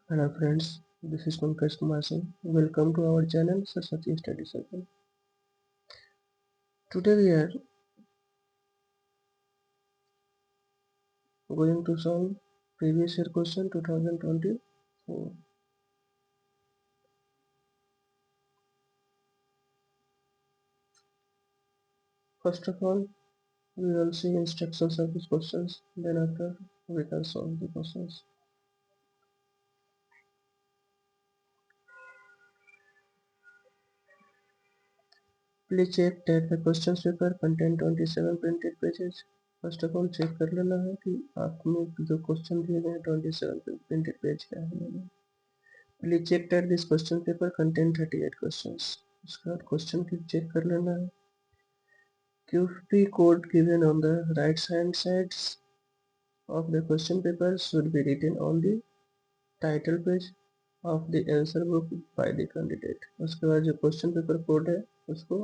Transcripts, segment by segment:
Hello friends, this is Pankaj Kumar Singh. Welcome to our channel Saraswati Study Circle. Today we are going to solve previous year question 2024. First of all, we will see instructions of these questions. Then after we can solve the questions. Please check that the question paper contain 27 printed pages. First of all check कर लेना है कि आपने जो question दिए गए हैं 27 printed page का है या नहीं. Please check that this question paper contain 38 questions. उसके बाद क्वेश्चन की चेक कर लेना है. QP code given on the right hand sides of the question paper should be written on the title page of the answer book by the candidate. उसके बाद जो question paper code है उसको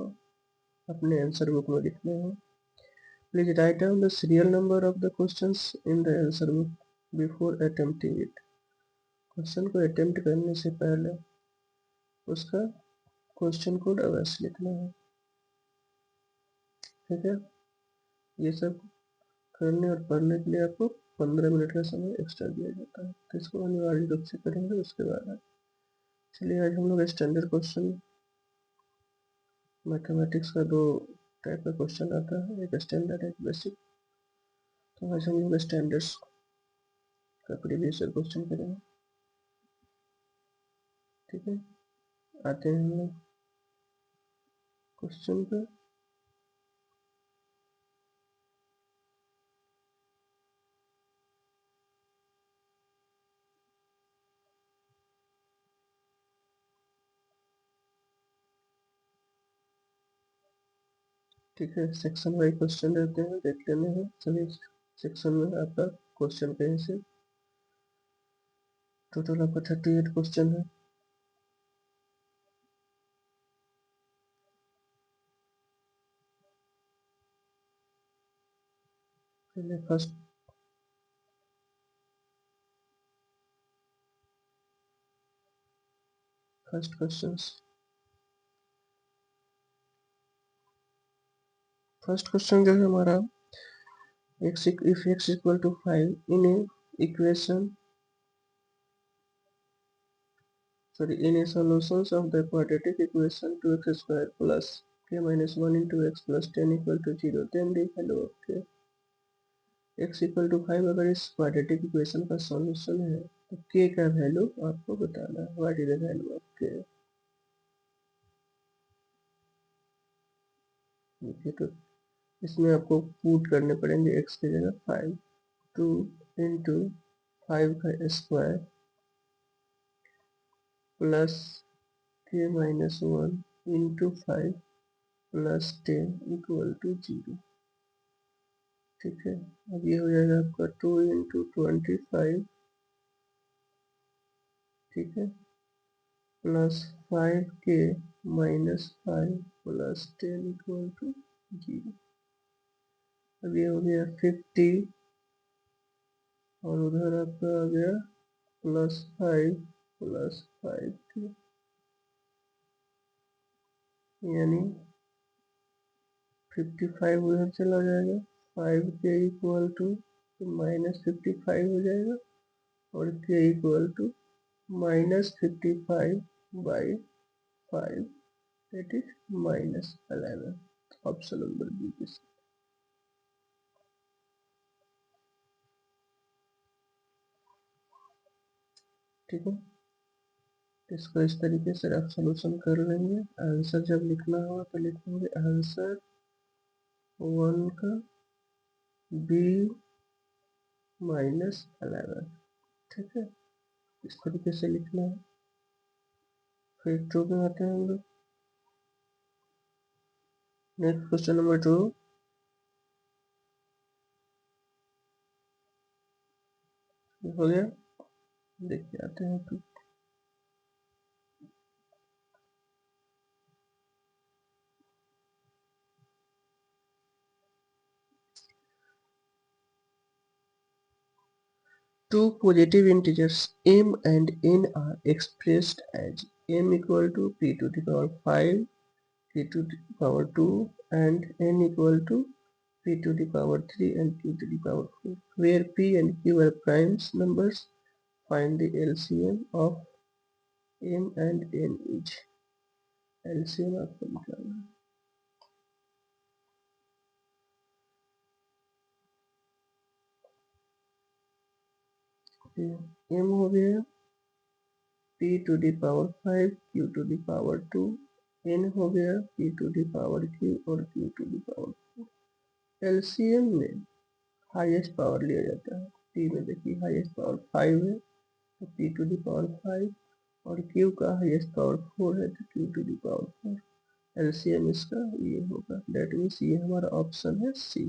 अपने आंसर बुक में लिखने हैं. Please write down the serial number of the questions in the answer book before attempting it. Question को अटेम्प्ट करने से पहले उसका क्वेश्चन कोड अवश्य लिखना है. ठीक है, ये सब करने और पढ़ने के लिए आपको 15 मिनट का समय एक्स्ट्रा दिया जाता है, तो इसको अनिवार्य रूप से करेंगे. उसके बाद चलिए आज हम लोग स्टैंडर्ड क्वेश्चन मैथमेटिक्स का दो टाइप का क्वेश्चन आता है, एक स्टैंडर्ड एक बेसिक. तो आज हम लोग स्टैंडर्ड्स का प्रीवियस ईयर क्वेश्चन करेंगे. ठीक है, आते हैं हम लोग क्वेश्चन पे. ठीक है, सेक्शन वाइज क्वेश्चन रहते हैं, देख लेने हैं. सभी सेक्शन में आपका क्वेश्चन कहीं से टोटल आपका 38 क्वेश्चन है. चलिए फर्स्ट क्वेश्चन. फर्स्ट क्वेश्चन जो है हमारा, if x equal to 5 in a equation, in a solutions of the quadratic equation 2x square plus k minus 1 into x plus 10 equal to 0, then the value of k. x equal to 5 अगर इस quadratic equation का solution है तो k का value आपको बताना है. What is the value of k. देखिए, तो इसमें आपको पुट करने पड़ेंगे x की जगह 5. 2 इंटू 5 का square plus k minus 1 into 5 plus 10 equal to 0. ठीक है, अब ये हो जाएगा आपका 2 इंटू 25. ठीक है, plus 5k minus 5 plus 10 equal to 0. अब ये हो गया 50 और उधर आपका आ गया प्लस 5 प्लस 5k, यानी 55 उधर चला जाएगा. 5k इक्वल टू माइनस 55 हो जाएगा और k equal to minus 55 by 5, that is minus 11. Option number B के साथ. ठीक है, इसको इस तरीके से आप सोल्यूशन कर लेंगे. आंसर जब लिखना होगा तो लिखेंगे आंसर 1 का b माइनस 11. ठीक है, इस तरीके से लिखना है. फिर 2 में आते हैं हम लोग. Next question number 2. हो गया, देखिए आते हैं. तो two positive integers m and n are expressed as m equal to p to the power 5, p to the power 2 and n equal to p to the power 3 and q to the power 4, where p and q are primes numbers. Find the LCM of m and n each. LCM आपको निकालना है। m हो गया p to the power 5, q to the power 2, n हो गया p to the power q और q to the power 4। LCM में highest power लिया जाता है। p में देखिए हाईएस्ट पावर 5 है तो p to the power 5 और q का हाईएस्ट पावर 4 है तो q to the power 4। LCM इसका ये होगा, दैट मीन्स ये हमारा ऑप्शन है सी।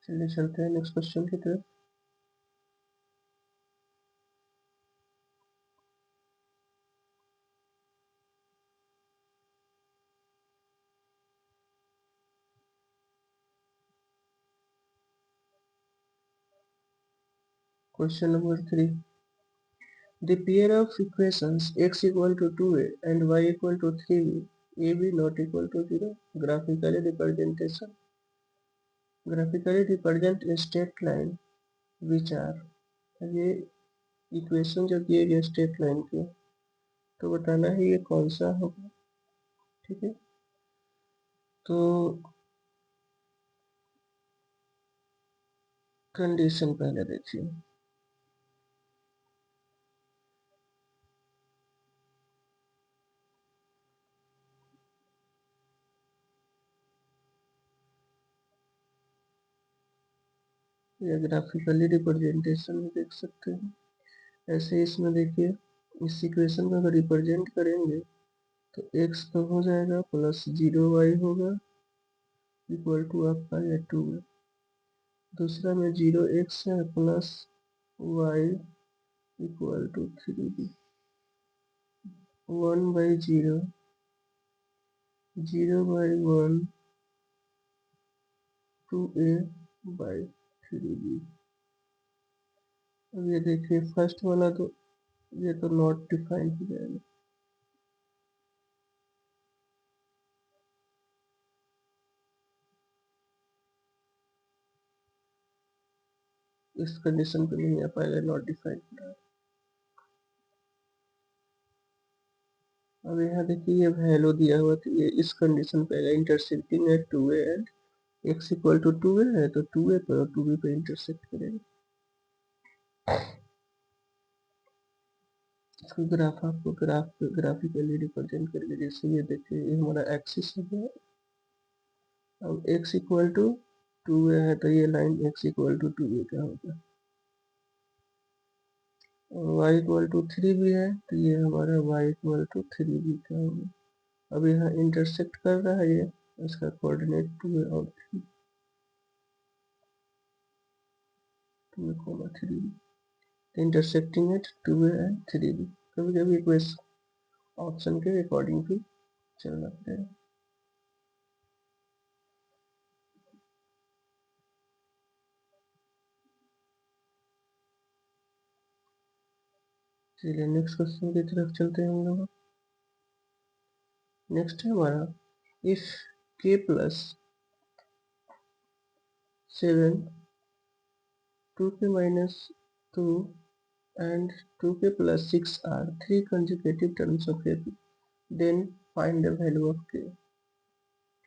चलिए चलते हैं नेक्स्ट क्वेश्चन की तरफ। Question number 3, the pair of equations x equal to 2a and y equal to 3b, ab not equal to 0, graphically representation, graphically represent a straight line which are, ये equation जो दिए गए straight line के तो बताना है ये कौन सा होगा। ठीक है, तो कंडीशन पहले देखिए। ये ग्राफिकली रिप्रेजेंटेशन देख सकते हैं। ऐसे इसमें देखिए इस इक्वेशन को अगर रिप्रेजेंट करेंगे तो x तो हो जाएगा प्लस 0y होगा इक्वल टू आपका ये 2 है। दूसरा में 0x है plus y equal to 3b, 1/0, 0/1, 2a/3b। अब ये देखिए फर्स्ट वाला तो ये तो नॉट डिफाइन हो जाएगा। इस कंडीशन पे नहीं आ पाएगा, नॉट डिफाइन हो रहा है। अब यहाँ देखिए ये वैल्यू दिया हुआ तो ये इस कंडीशन पे आएगा, इंटरसेक्टिंग है 2a and x equal to 2a है तो 2a पे और 2b पे इंटरसेक्ट करेगा। इसको ग्राफ आपको ग्राफिकली रिप्रेजेंट करके, जैसे ये देखिए ये हमारा एक्सिस हो गया। अब x इक्वल टू 2a है तो ये line x equal to 2a का होगा और y इक्वल टू 3b है तो ये हमारा y इक्वल टू 3b का होगा। अब यहाँ इंटरसेक्ट कर रहा है ये, इसका कोऑर्डिनेट 2a और 3 intersecting at 2a and 3b। कभी कभी इक्वेशन ऑप्शन के अकॉर्डिंग भी चलना पड़ेगा। चलिए नेक्स्ट क्वेश्चन की तरफ चलते हैं हम लोग। नेक्स्ट है हमारा if k plus 7, 2k minus 2 and 2k plus 6 are 3 consecutive terms of AP. Then find the value of k.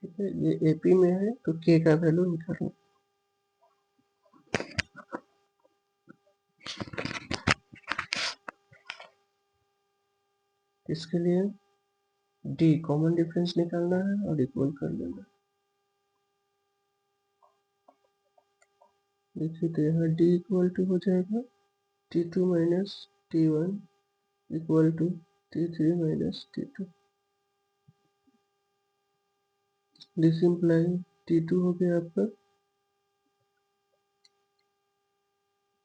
ठीक है, ये AP में है तो k का वैल्यू निकालो। इसके लिए d कॉमन डिफरेंस निकालना है और इक्वल कर लेना। देखिए तो यहाँ d इक्वल टू हो जाएगा t2 minus t1 equal to t3 minus t2। This imply t2 हो गया आपका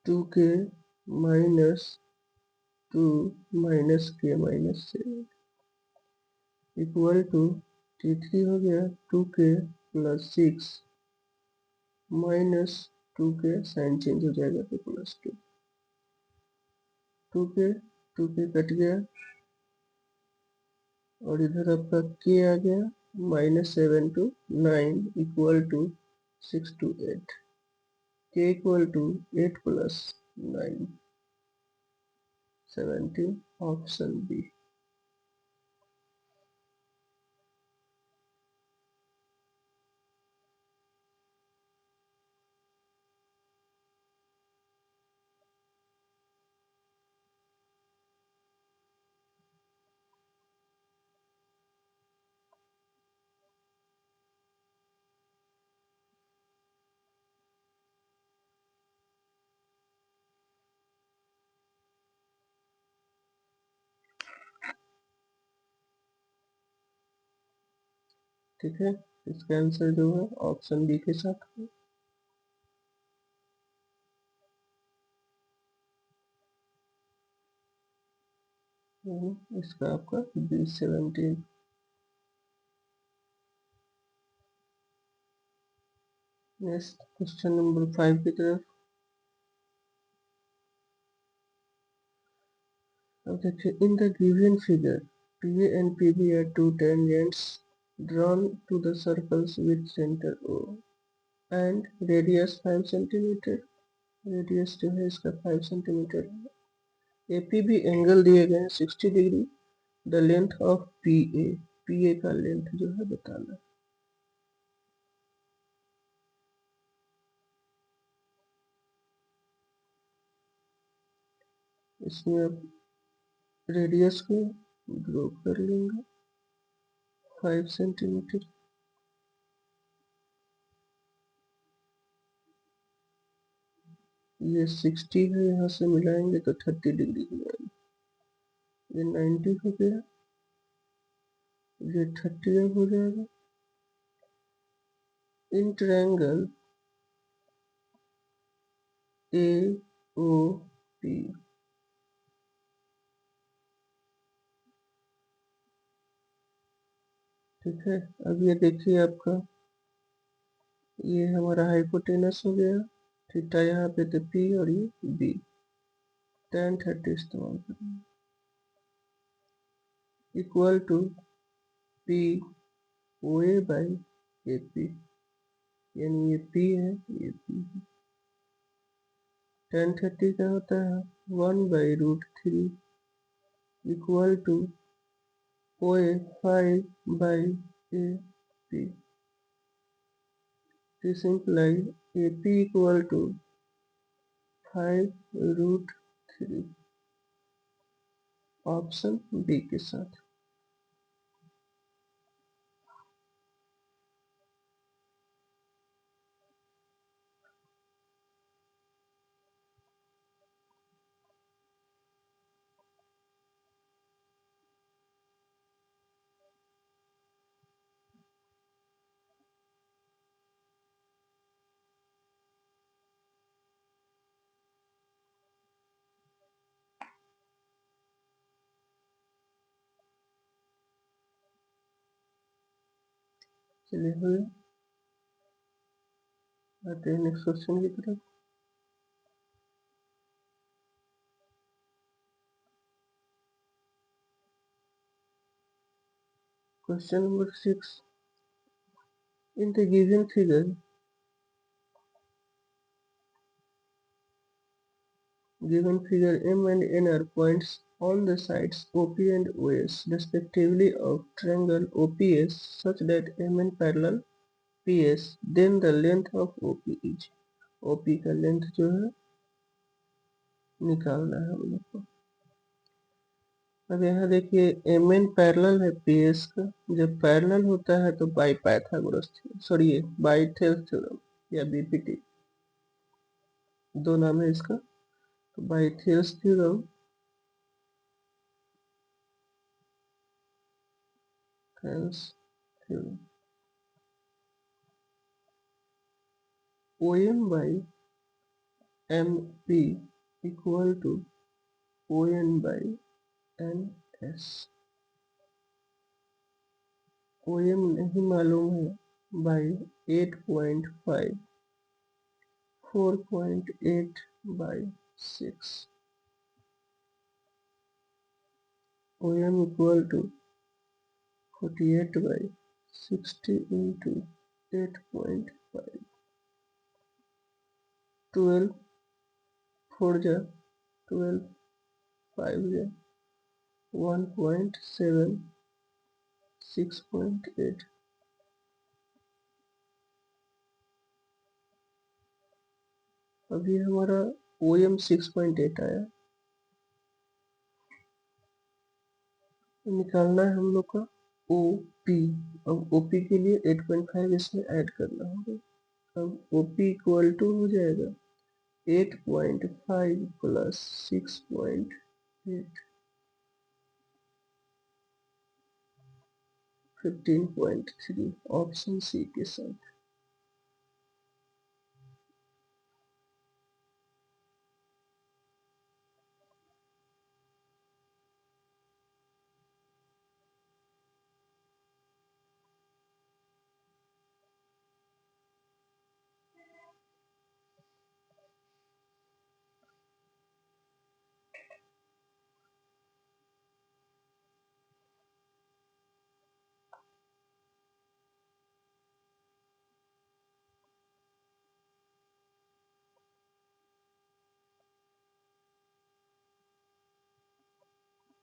2k minus 2 minus k minus 7 equal to t3 हो गया 2k plus 6 minus 2k, sign change हो जाएगा तो प्लस 2, 2k कट गया और इधर आपका k आ गया -7 to 9 equal to 6 to 8, k equal to 8 plus 9 17, option B. ठीक है, इसका आंसर जो है ऑप्शन बी के साथ है। इसका आपका बी 17। नेक्स्ट क्वेश्चन नंबर 5 की तरफ। अब देखिए, in the given figure PA and PB are two tangents drawn to the circles with center O and radius 5 cm। Radius जो है इसका 5 सेंटीमीटर है। APB एंगल दिए गए हैं 60 degree. The length of PA का लेंथ जो है बताना है। इसमें आप रेडियस को ड्रॉ कर लेंगे 5 सेंटीमीटर। ये 60 है, यहाँ से मिलाएंगे तो 30 डिग्री हो जाएगा। ये 90 हो गया, ये 30 अब हो जाएगा। इन ट्रायंगल AOP ठीक है। अब ये देखिए आपका, ये हमारा हाइपोटेनस हो गया, थीटा यहाँ पे तो P और ये B। tan 30 इस्तेमाल करेंगे equal to P OA by AP, यानी ये P है, ये P है। tan 30 का होता है 1/√3 equal to OA 5 by AP। This imply AP equal to 5√3, option B के साथ। चलिए हुए, आते हैं नेक्स्ट क्वेश्चन की तरफ। Question number 6। In the given figure Given figure M and N are points on the sides OP and OS respectively of triangle OPS such that MN parallel PS, then the length of OP is, OP का length जो है निकालना है हम लोग को। अब यहाँ देखिए MN पैरेलल है PS का, जब पैरेलल होता है तो by Pythagoras sorry by Thales theorem या बीपीटी दो नाम है इसका, तो by Thales theorem OM by MP equal to ON by NS। OM नहीं मालूम है by 8.5 4.8 by 6, OM equal to 48 by 60 into 8.5, 12 4 जा 12 5 जा 1.7 6.8। अभी हमारा OM 6.8 आया, निकालना है हम लोग का OP। अब OP के लिए 8.5 इसमें ऐड करना होगा। अब OP इक्वल टू हो जाएगा 8.5 प्लस 6.8 15.3 ऑप्शन सी के साथ।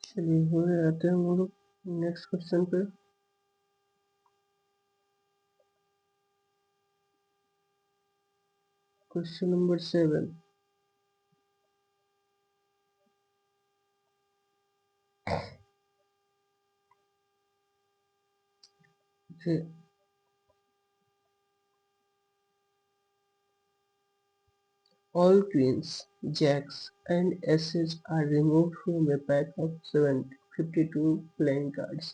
चलिए हो गए, आते हैं हम लोग नेक्स्ट क्वेश्चन पे। Question number 7। All queens, jacks, and aces are removed from a pack of 52 playing cards.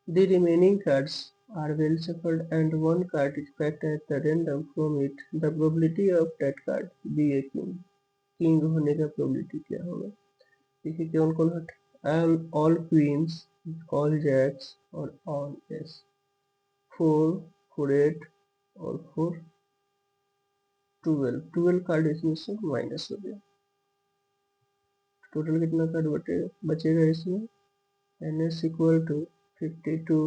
The remaining cards are well shuffled and one card is picked at the random from it. The probability of that card be a king. King होने का probability क्या होगा? देखिए कौन कौन हट, all queen's, all Jacques और all S, 4 4 8 और 4 12, 12 कार्ड इसमें से माइनस हो गया। टोटल कितना कार्ड बचेगा इसमें? N S equal to 52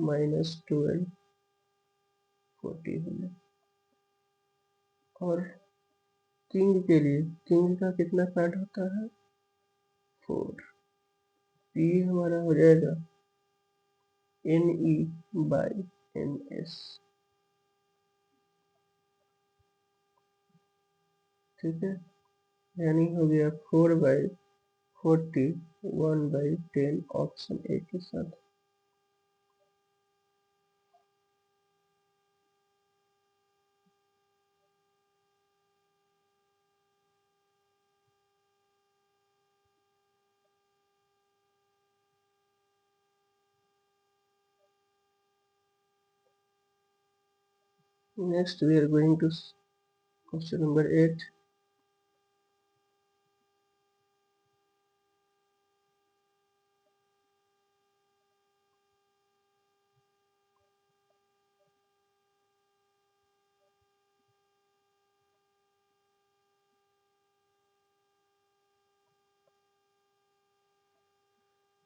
minus 12 40 हो गया। और किंग के लिए किंग का कितना कार्ड होता है? 4। पी हमारा हो जाएगा N E by N S, ठीक है, यानी हो गया 4/40 1/10 ऑप्शन ए के साथ। Next we are going to question number 8।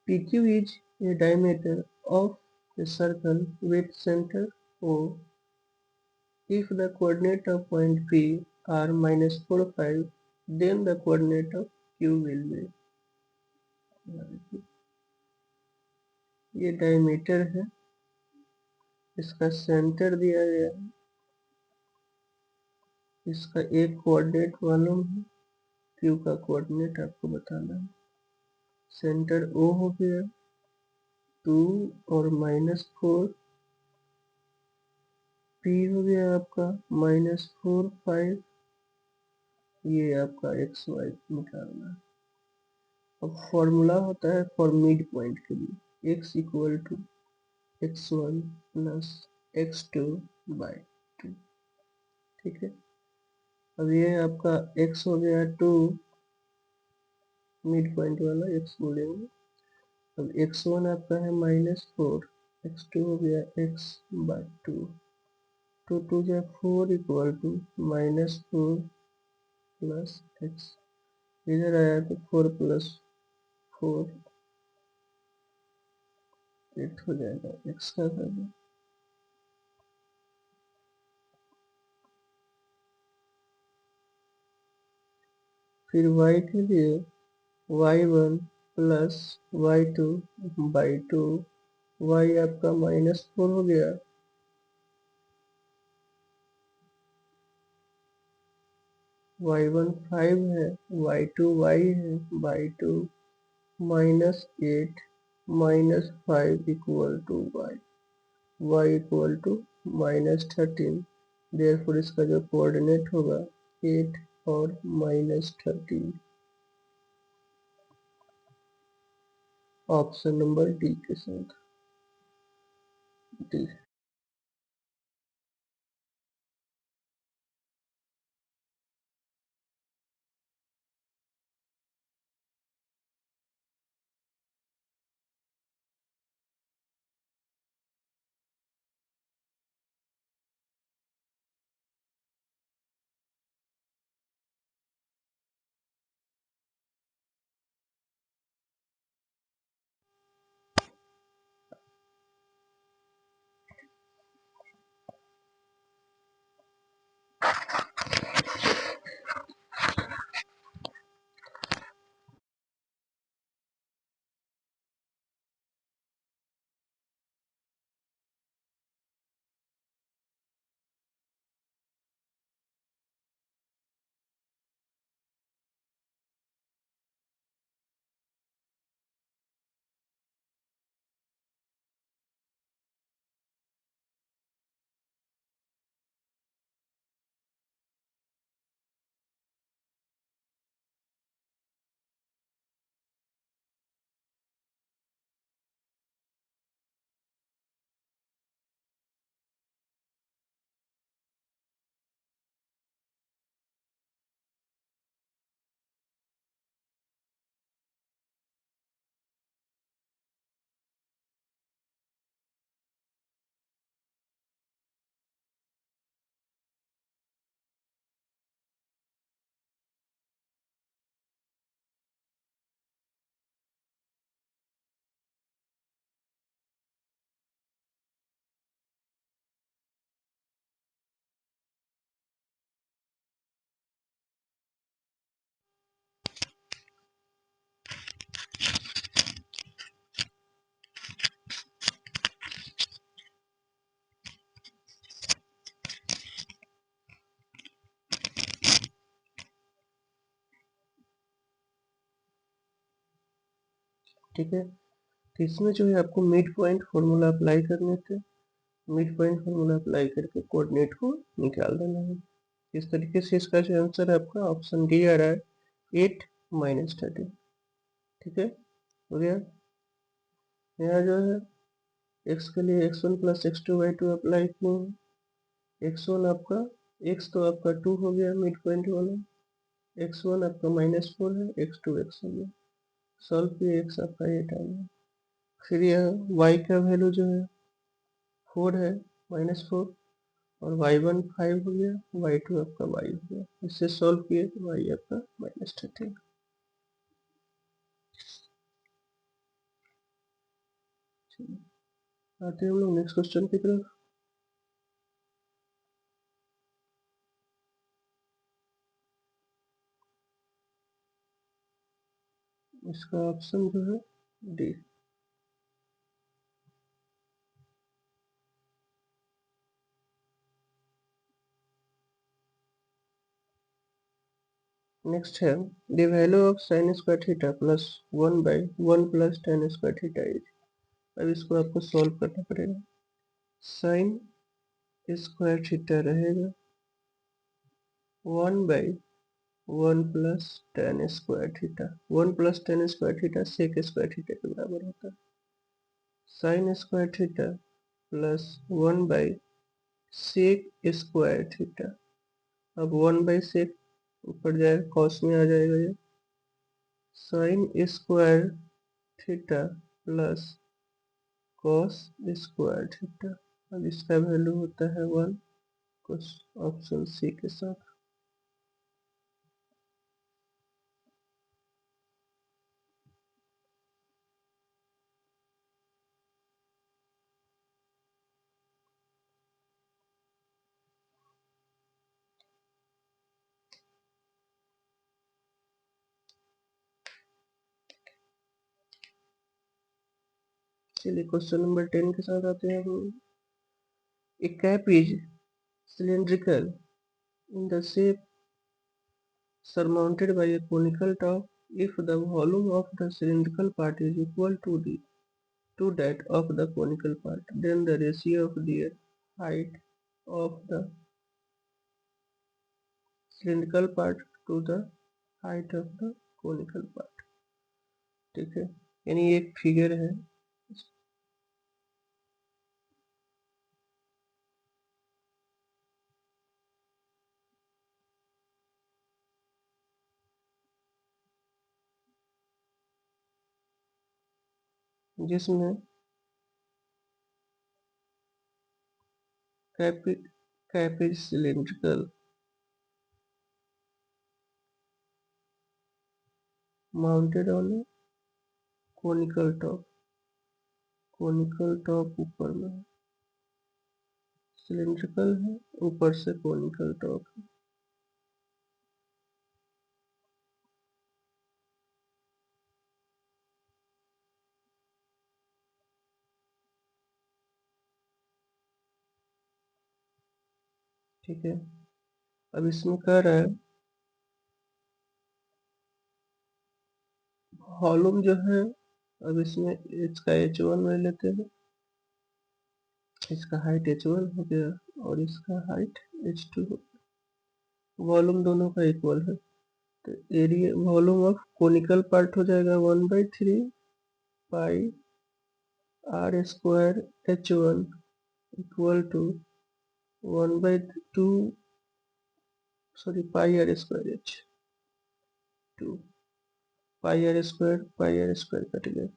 PQ is a diameter of a circle with center O. If the coordinate of point P are -4 5, then the coordinate of Q will be, ये diameter है, इसका centre दिया गया है, इसका एक coordinate मालूम है, Q का कोऑर्डिनेट आपको बताना है। सेंटर O हो गया 2 और -4, P हो गया आपका -4 5, ये आपका XY निकालना है। अब फॉर्मूला होता है फॉर मिड पॉइंट के लिए, x equal to x1 plus x2 by 2, ठीक है। अब ये आपका x हो गया 2, मिड पॉइंट वाला x बोलेंगे। अब x1 आपका है -4, x2 हो गया x बाई 2, 2 2 जो 4 इक्वल टू -4 प्लस x, इधर आया तो 4 प्लस 4 8 हो जाएगा x का वैल्यू। फिर y के लिए y1 plus y2 by 2, y आपका -4 हो गया, y1 5 है, y2 y है by 2, -8 -5 equal to y equal to -13, therefore इसका जो कोऑर्डिनेट होगा 8 और -13, ऑप्शन नंबर डी के साथ, डी। ठीक है, तो इसमें जो है आपको मिड पॉइंट फॉर्मूला अप्लाई करने थे, मिड पॉइंट फॉर्मूला अप्लाई करके कोऑर्डिनेट को निकाल देना है। इस तरीके से इसका जो आंसर है आपका ऑप्शन डी आ रहा है 8 -13, ठीक है, हो गया। यहाँ जो है x के लिए x1 plus x2 by 2 apply किए हैं। x1 आपका, x तो आपका 2 हो गया मिड पॉइंट वाला, x1 आपका -4 है, x2 x हो गया, सॉल्व किए x आपका 8 आ गया। फिर यह y का वैल्यू जो है 4 है, -4, और y1 5 हो गया, y2 आपका y हो गया, इससे सॉल्व किए तो y आपका -13। आते हैं हम लोग नेक्स्ट क्वेश्चन की तरफ। इसका ऑप्शन जो है डी। नेक्स्ट है the value of sine square theta plus 1/1 plus tan square theta is. अब इसको आपको सॉल्व करना पड़ेगा। साइन स्क्वायर थीटा रहेगा 1/1 plus tan square theta. 1 plus tan square theta sec square theta के बराबर होता है। Sine square theta plus 1 sec square theta. अब 1/सेक ऊपर जाएगा कॉस में आ जाएगा ये। Sine square theta plus cos square theta. अब इसका वैल्यू होता है 1, कुछ ऑप्शन सी के साथ। चलिए क्वेश्चन नंबर 10 के साथ आते हैं हम। A cap is cylindrical in the shape surmounted by a conical top if the volume of the cylindrical part is equal to that of the conical part, then the ratio of their height of the cylindrical part to the height of the conical part। ठीक है, यानी एक figure है जिसमें cap is cylindrical mounted on A conical top. Conical top ऊपर में है, cylindrical है, ऊपर से कोनिकल टॉप है। ठीक है, अब इसमें कह रहा है वॉल्यूम जो है, अब इसमें इसका h1 ले लेते हैं। इसका हाइट h1 हो गया और इसका हाइट h2 हो गया। वॉल्यूम दोनों का इक्वल है तो area volume of conical part हो जाएगा 1/3 pi R square h1 equal to 1/2 sorry pi R square h2। Pi R square cut गया,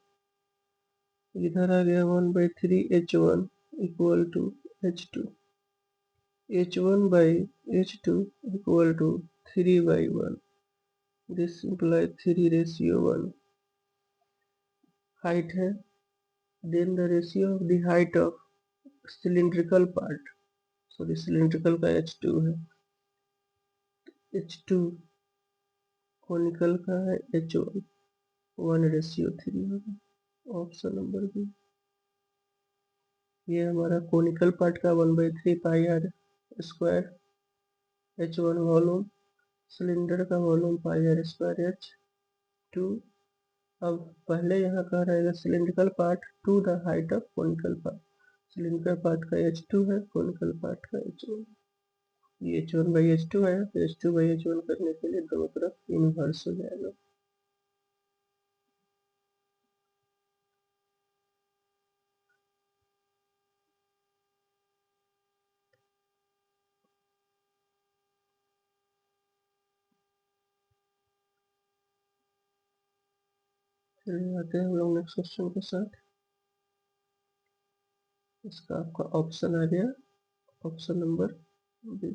इधर आ गया 1/3 h1 equal to h2। h1/h2 equal to 3/1। This implies 3:1 height है। Then the ratio of the height of cylindrical part, sorry cylindrical का h2 है, h2 conical का है h1, 1:3 होगा। Option number B. ये हमारा कोनिकल पार्ट का 1/3 pi R square h1 volume, cylinder का volume pi R square h2। अब पहले यहाँ कह रहेगा cylindrical part to the height of conical part. Cylindrical part का h2 है, कोनिकल पार्ट का h1। ये h1/h2 है तो h2/h1 करने के लिए दोनों तरफ इनवर्स हो जाएगा। चलिए आते हैं हम लोग नेक्स्ट क्वेश्चन के साथ। इसका आपका ऑप्शन आ गया ऑप्शन नंबर बी।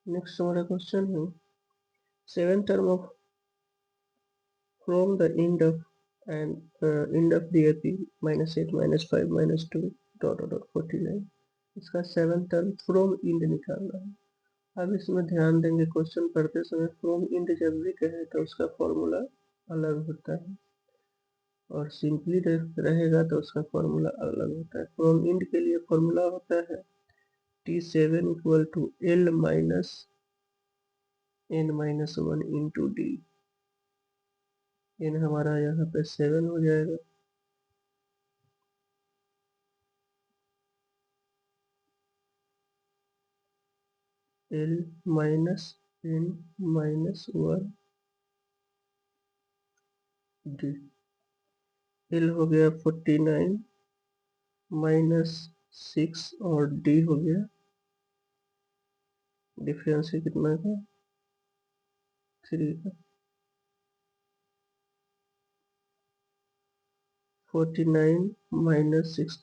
नेक्स्ट हमारा क्वेश्चन है seven term of from the end of and end of the AP -8 -5 -2 49। इसका 7th टर्म फ्रॉम इंड निकालना है। अब इसमें ध्यान देंगे, क्वेश्चन पढ़ते समय फ्रॉम इंड जब भी कहे तो उसका फॉर्मूला अलग होता है, और सिंपली रहेगा तो उसका फॉर्मूला अलग होता है। फ्रॉम इंड के लिए फॉर्मूला होता है T7 equal to L minus n-1 into D. n हमारा यहाँ पे 7 हो जाएगा, L minus n-1 D. L हो गया 49 माइनस 6 और D हो गया, डिफरेंस है कितना का, 3 का। 49 माइनस 6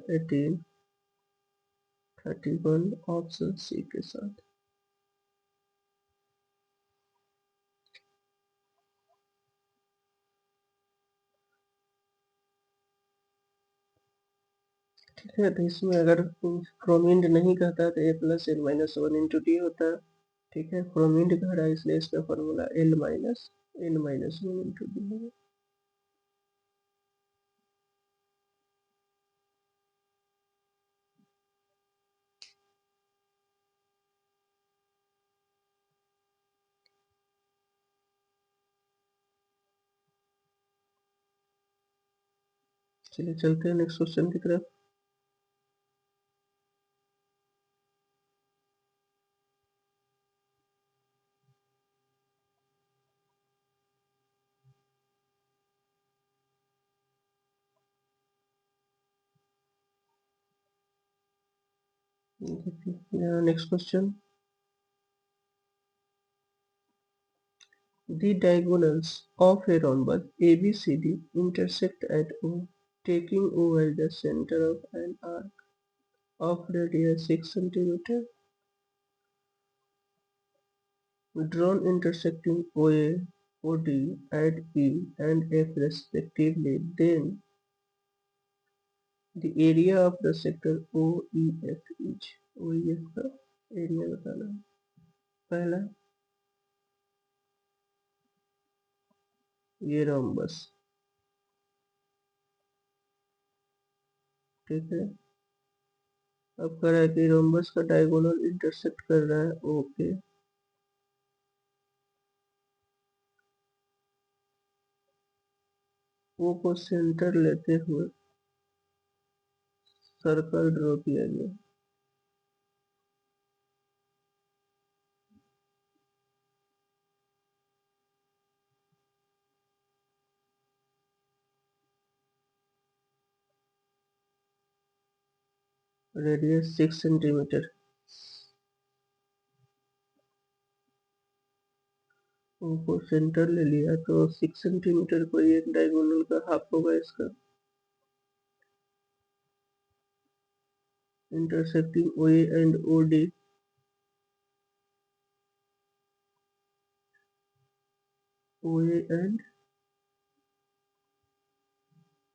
18, 31 ऑप्शन सी के साथ। ठीक है, तो इसमें अगर फ्रॉम इंड नहीं कहता तो a plus n-1 into D होता है। ठीक है, फ्रॉम इंड कह रहा है इसलिए इसका formula L minus n-1 into D होगा। चलिए चलते हैं नेक्स्ट क्वेश्चन की तरफ। Next question, the diagonals of a rhombus ABCD intersect at O, taking O as the center of an arc of radius 6 cm drawn intersecting OA, OD at E and F respectively. Then the area of the sector OEF is, OEF का area बताना है। पहला, ये rhombus, ठीक है। अब कह रहा है कि रोम्बस का डायगोनल इंटरसेक्ट कर रहा है ओ के, ओ को सेंटर लेते हुए सर्कल ड्रॉ किया गया। रेडियस 6 सेंटीमीटर, उनको सेंटर ले लिया तो 6 सेंटीमीटर को एक डायगोनल का हाफ होगा इसका। Intersecting O and O D, O and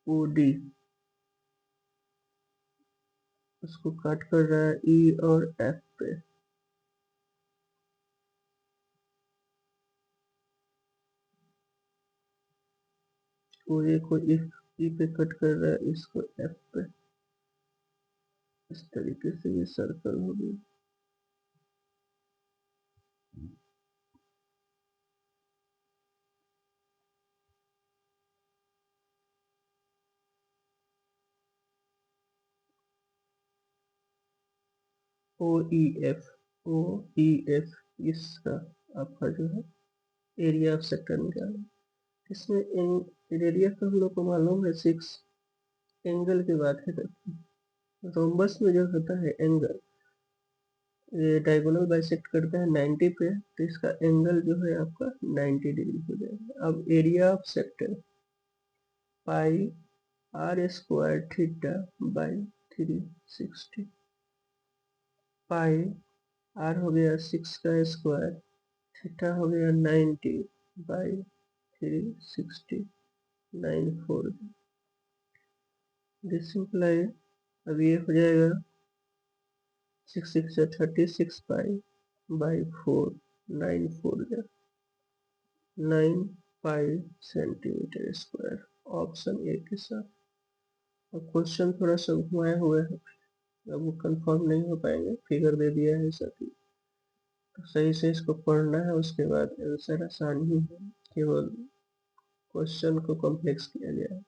O D उसको काट कर रहा है ई और एफ पे। ओ ए को इफ ई पे कट कर रहा है, इसको एफ पे। इस तरीके से ये सर्कल हो गया। ओ ई एफ, ओ ई एफ, इसका आपका जो है एरिया ऑफ सेक्टर निकालें। इसमें रेडियस तो हम लोग को मालूम है 6, एंगल की बात है करते हैं। रोम्बस में जो होता है एंगल, ये डायगोनल बाइसेक्ट करता है 90 पे, तो इसका एंगल जो है आपका 90 डिग्री हो जाएगा। अब area of sector pi R square theta by 360, pi R हो गया 6 का स्क्वायर, थीटा हो गया 90 बाई 360, 9 4 दिस इम्प्लाई अब ये हो जाएगा 6 6 36 pi by 4, 9 4 9 pi centimetre square, option A के साथ। अब क्वेश्चन थोड़ा सा घुमाए हुए है, अब वो कंफर्म नहीं हो पाएंगे, फिगर दे दिया है साथ ही, तो सही से इसको पढ़ना है, उसके बाद आंसर आसान ही है, केवल क्वेश्चन को कॉम्प्लेक्स किया गया है।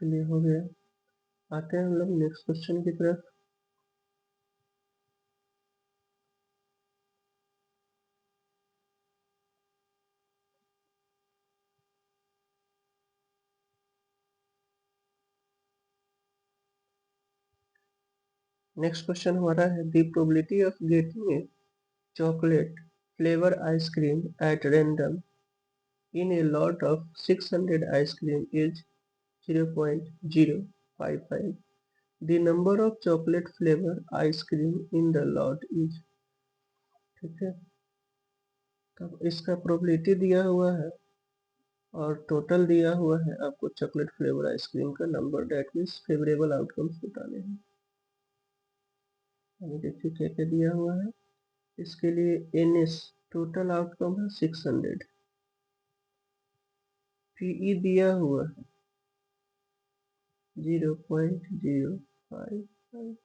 चलिए हो गया, आते हैं हम लोग नेक्स्ट क्वेश्चन की तरफ। नेक्स्ट क्वेश्चन हमारा है the probability of getting a chocolate flavor ice cream at random in a lot of 600 ice cream is 0.055. The number of chocolate flavor ice cream in the lot is, ठीक है, तो इसका probability दिया हुआ है और टोटल दिया हुआ है आपको चॉकलेट फ्लेवर आइसक्रीम का number, that means favourable outcomes बताने हैं। अभी देखिए क्या क्या दिया हुआ है, इसके लिए एन एस टोटल आउटकम है 600, पीई दिया हुआ है 0.055,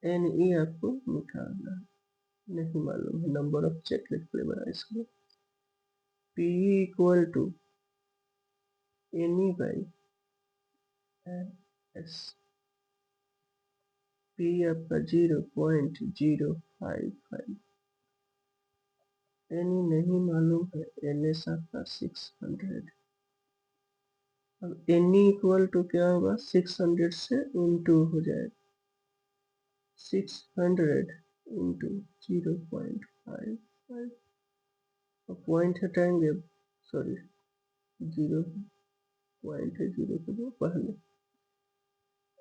एन ई आपको निकालना है, नहीं मालूम है number of chocolate flavour ice cream, P equal to N E by N S, P आपका 0.055, एन ई नहीं मालूम है, एन एस आपका 600। अब एन ई इक्वल टू क्या होगा, 600 से इंटू हो जाएगा, 600 इंटू 0.55, पॉइंट हटाएंगे, सॉरी जीरो, पॉइंट है जीरो के दो पहले,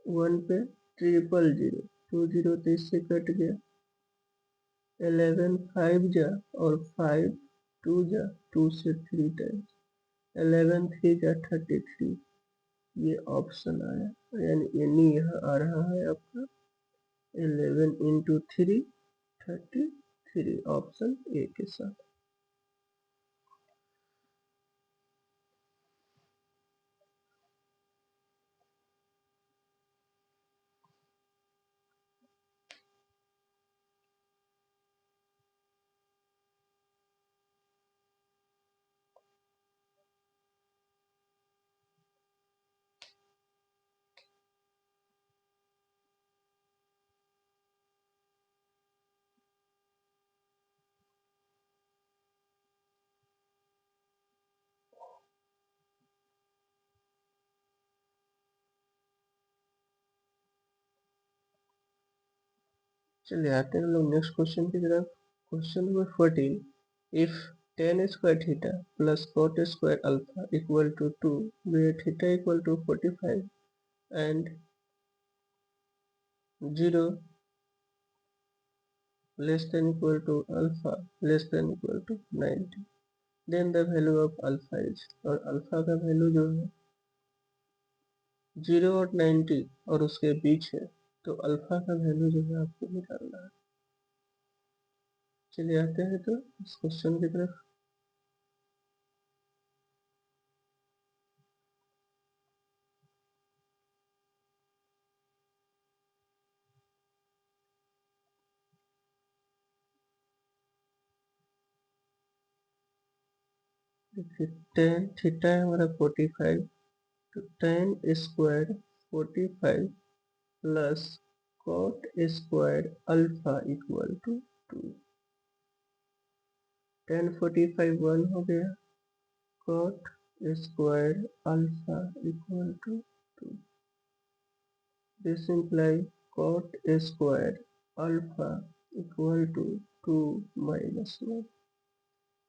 1 पे 000, 20 तो इससे कट गया, 11 5 जा और 5 2 जा, 2 से 3 टाइम्स, 11 3 जा 33, ये ऑप्शन आया, यानी यहाँ आ रहा है आपका 11 इंटू 3 33, ऑप्शन ए के साथ। चलिए आते हैं हम लोग नेक्स्ट क्वेश्चन की तरफ। Question number 14, if tan square theta plus cot square alpha equal to 2 where theta equal to 45 and 0 less than equal to alpha less than equal to 90, then the value of alpha is, और alpha का value जो है 0 और 90 और उसके बीच है, तो alpha का वैल्यू जो है आपको निकालना है। चलिए आते हैं तो इस क्वेश्चन की तरफ। देखिए tan थीटा है हमारा 45, तो tan square 45 plus cot square alpha equal to 2, tan 45 1 हो गया, cot square alpha equal to 2. This implies cot square alpha equal to 2 minus 1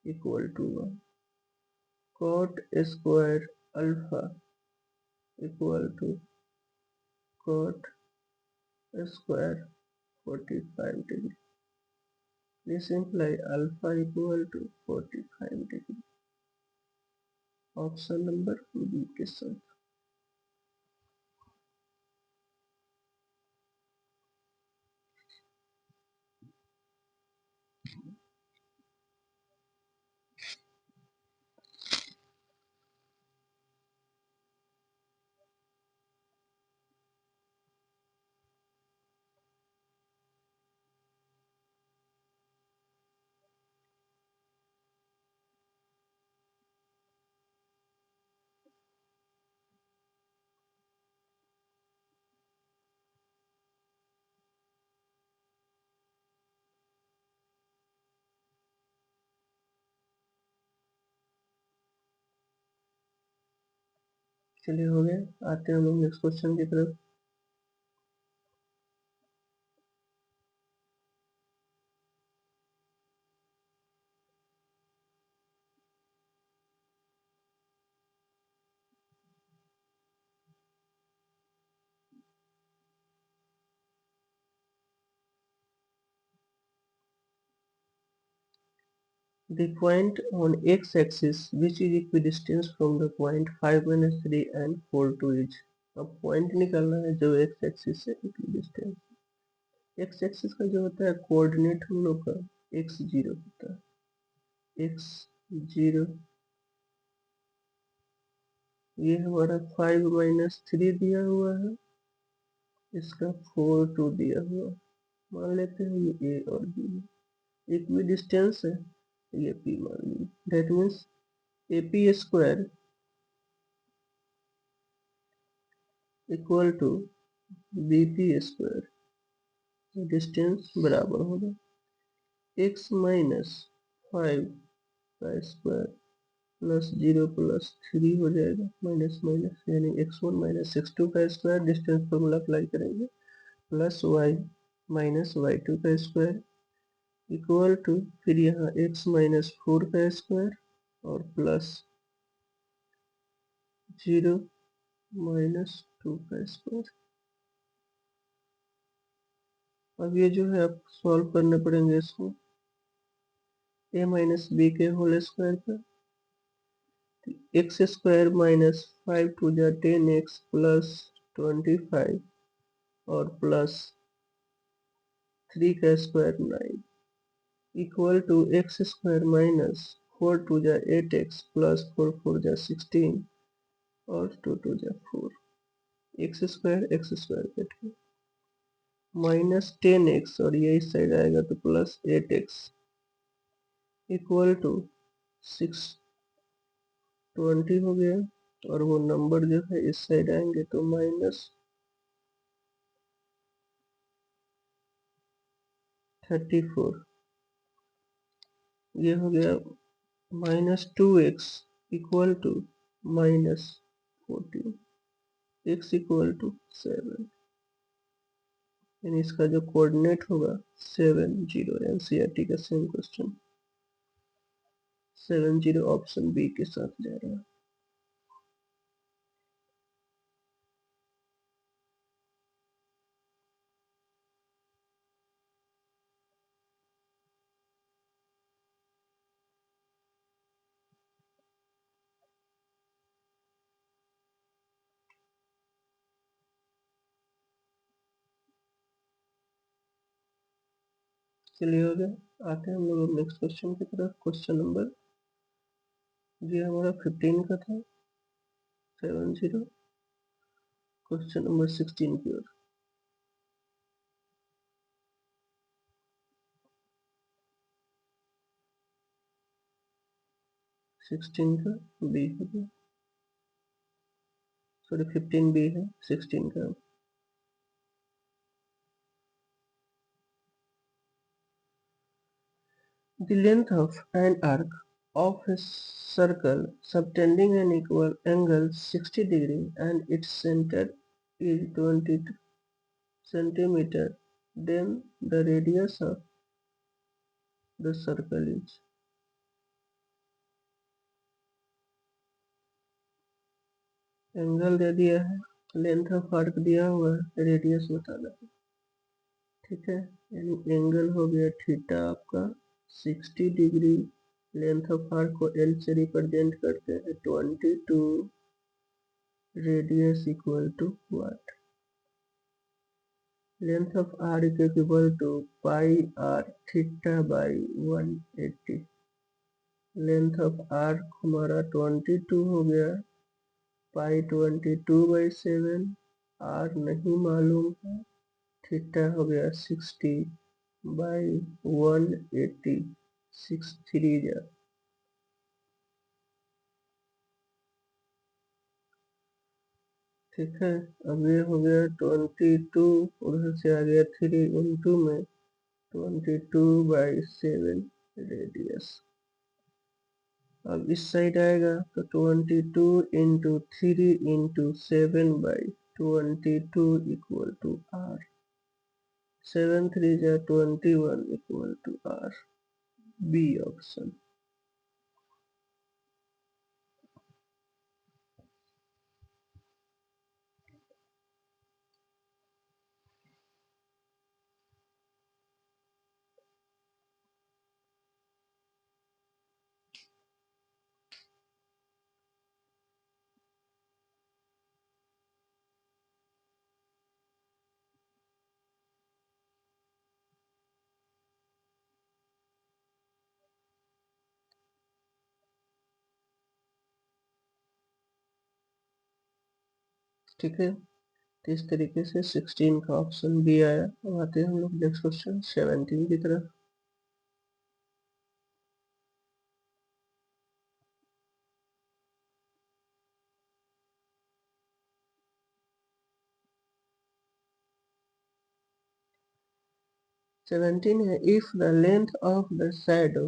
equal to 1. cot square alpha equal to cot square 45 degree. This implies alpha equal to 45 degree. Option number B के साथ। चलिए हो गया, आते हैं हम लोग next question की तरफ। The point on x-axis which is equidistant from the point 5 minus 3 and 4 to each। अब पॉइंट निकालना है जो x एक्सिस से इक्विडिस्टेंस। x एक्सिस का जो होता है कोऑर्डिनेट हम लोग का x0 होता है। x0 ये हमारा 5 माइनस 3 दिया हुआ है, इसका 4 2 दिया हुआ है। मान लेते हैं ये a और b इक्विडिस्टेंस है, ये p मान लीजिए। That means AP square equal to BP square. Distance बराबर होगा x माइनस 5 का स्क्वायर प्लस 0 प्लस 3 हो जाएगा, माइनस माइनस यानी x1 माइनस x2 का स्क्वायर, डिस्टेंस फॉर्मूला अप्लाई करेंगे, प्लस y माइनस y2 का स्क्वायर इक्वल टू फिर यहाँ x माइनस 4 का स्क्वायर और प्लस 0 माइनस 2 का स्क्वायर। अब ये जो है आप सॉल्व करने पड़ेंगे इसको a माइनस बी के होल स्क्वायर पर, एक्स स्क्वायर माइनस 5 टू जा 10x प्लस 25 और प्लस 3 का square 9 equal to x square minus 4 two जा 8x प्लस 4 4 जा 16 और 2 2 जा 4। एक्स स्क्वायर कट के माइनस 10x और ये इस साइड आएगा तो प्लस 8x इक्वल टू 620 हो गया, और वो नंबर जो है इस साइड आएंगे तो माइनस 34। ये हो गया minus 2x equal to minus 14, x equal to 7, यानी इसका जो कोऑर्डिनेट होगा 70। एनसीईआरटी का सेम क्वेश्चन 70 ऑप्शन बी के साथ जा रहा है। चलिए हो गया, आते हैं हम लोग नेक्स्ट क्वेश्चन की तरफ। क्वेश्चन नंबर ये हमारा 15 का था, 70। क्वेश्चन नंबर 16 की ओर। 16 का बी हो गया, सॉरी 15 बी है, 16 का। The length of an arc of a circle subtending an equal angle 60 degree and its center is 20 centimeter, then the radius of the circle is। Angle दे दिया है, length of arc दिया हुआ है, radius बताना है। ठीक है, यानी एंगल हो गया थीटा आपका 60 डिग्री। लेंथ ऑफ आर्क को एल से रिप्रेजेंट करते हैं 22, radius equal to what? Length of arc equal to pi R theta by 180। Length of arc हमारा 22 हो गया, पाई 22/7, आर नहीं मालूम है, थीटा हो गया 60/180, 6 3 जा। ठीक है, अब ये हो गया 22, उधर से आ गया 3 इंटू में 22/7 रेडियस। अब इस साइड आएगा तो 22 into 3 into 7/22 equal to R. 7 3 जा 21 equal to R. B option. ठीक है, तो इस तरीके से 16 का ऑप्शन बी आया। अब आते हैं हम लोग नेक्स्ट क्वेश्चन 17 की तरफ। सेवेंटीन है, if the length of the shadow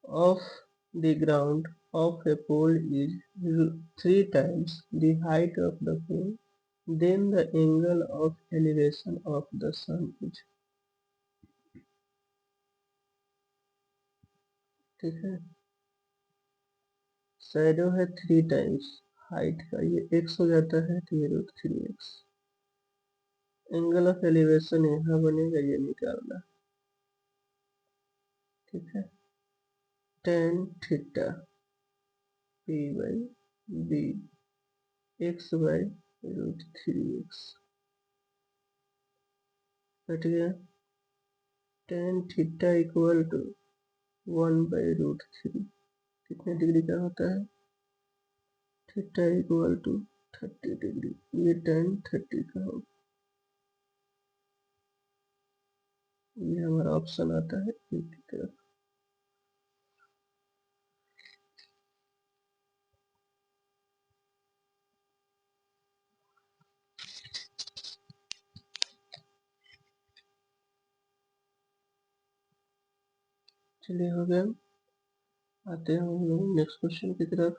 of the ground of a pole is 3 times the height of the pole, then the angle of elevation of the sun is। ठीक है, shadow है 3 times height का, ये x हो जाता है तो ये √3x। एंगल ऑफ एलिवेशन यहाँ बनेगा, ये निकालना। ठीक है, tan theta p by b x/√3x cut गया। tan थीटा इक्वल टू 1/√3 कितने डिग्री का होता है? Theta equal to 30 degree. ये tan 30 का होगा, ये हमारा ऑप्शन आता है ए की तरफ। चलिए हो गया, आते हैं हम लोग नेक्स्ट क्वेश्चन की तरफ।